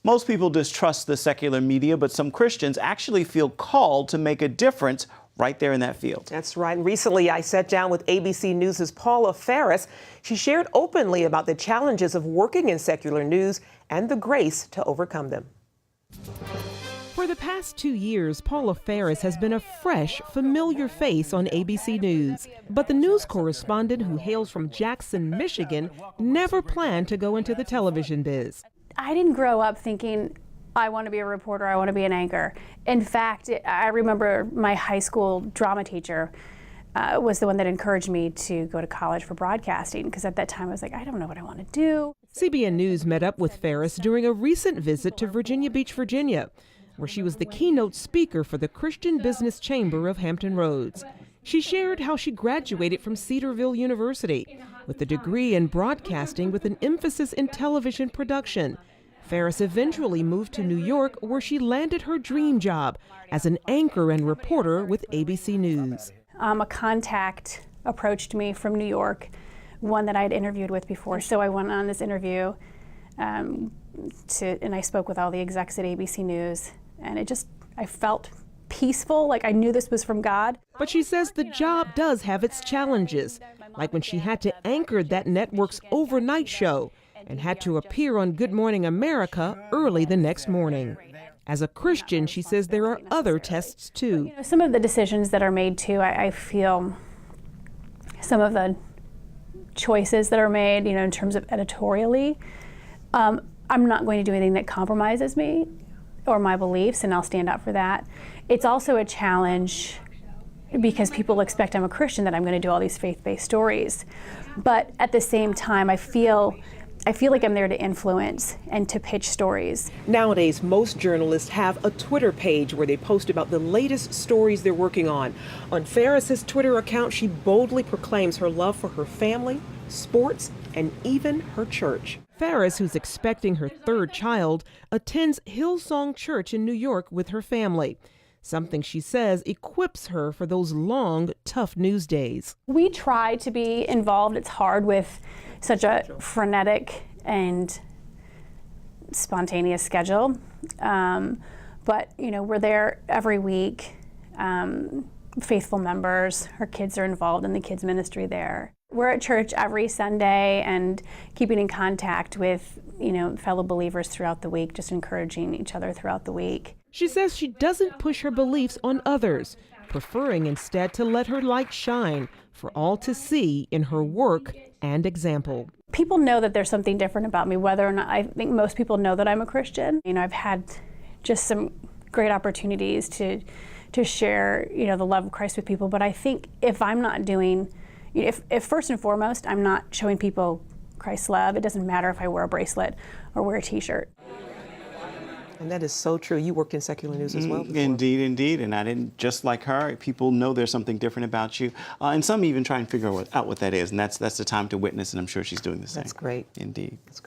Most people distrust the secular media, but some Christians actually feel called to make a difference right there in that field. That's right. Recently, I sat down with ABC News' Paula Faris. She shared openly about the challenges of working in secular news and the grace to overcome them. For the past 2 years, Paula Faris has been a fresh, familiar face on ABC News. But the news correspondent who hails from Jackson, Michigan, never planned to go into the television biz. I didn't grow up thinking, I want to be a reporter, I want to be an anchor. In fact, I remember my high school drama teacher was the one that encouraged me to go to college for broadcasting, because at that time I was like, I don't know what I want to do. CBN News met up with Faris during a recent visit to Virginia Beach, Virginia, where she was the keynote speaker for the Christian Business Chamber of Hampton Roads. She shared how she graduated from Cedarville University with a degree in broadcasting with an emphasis in television production. Faris eventually moved to New York, where she landed her dream job as an anchor and reporter with ABC News. A contact approached me from New York, one that I had interviewed with before. So I went on this interview and I spoke with all the execs at ABC News, and I felt peaceful, like I knew this was from God. But she says the job does have its challenges, like when she had to anchor that network's overnight show and had to appear on Good Morning America early the next morning. As a Christian, she says there are other tests too. Some of the decisions that are made too, I feel some of the choices that are made, in terms of editorially, I'm not going to do anything that compromises me or my beliefs, and I'll stand up for that. It's also a challenge because people expect I'm a Christian, that I'm going to do all these faith-based stories. But at the same time, I feel like I'm there to influence and to pitch stories. Nowadays, most journalists have a Twitter page where they post about the latest stories they're working on. On Faris's Twitter account, she boldly proclaims her love for her family, sports, and even her church. Faris, who's expecting her third child, attends Hillsong Church in New York with her family, something she says equips her for those long, tough news days. We try to be involved. It's hard with such a frenetic and spontaneous schedule. But, we're there every week. Faithful members, our kids are involved in the kids ministry there. We're at church every Sunday and keeping in contact with, fellow believers throughout the week, just encouraging each other throughout the week. She says she doesn't push her beliefs on others, preferring instead to let her light shine for all to see in her work and example. People know that there's something different about me, whether or not, I think most people know that I'm a Christian. I've had just some great opportunities to share, the love of Christ with people. But I think if I'm not doing, if first and foremost, I'm not showing people Christ's love, it doesn't matter if I wear a bracelet or wear a t-shirt. And that is so true. You worked in secular news as well before. Indeed, indeed. And I didn't, just like her, people know there's something different about you. And some even try and figure out what that is. And that's the time to witness, and I'm sure she's doing the same. That's great. Indeed.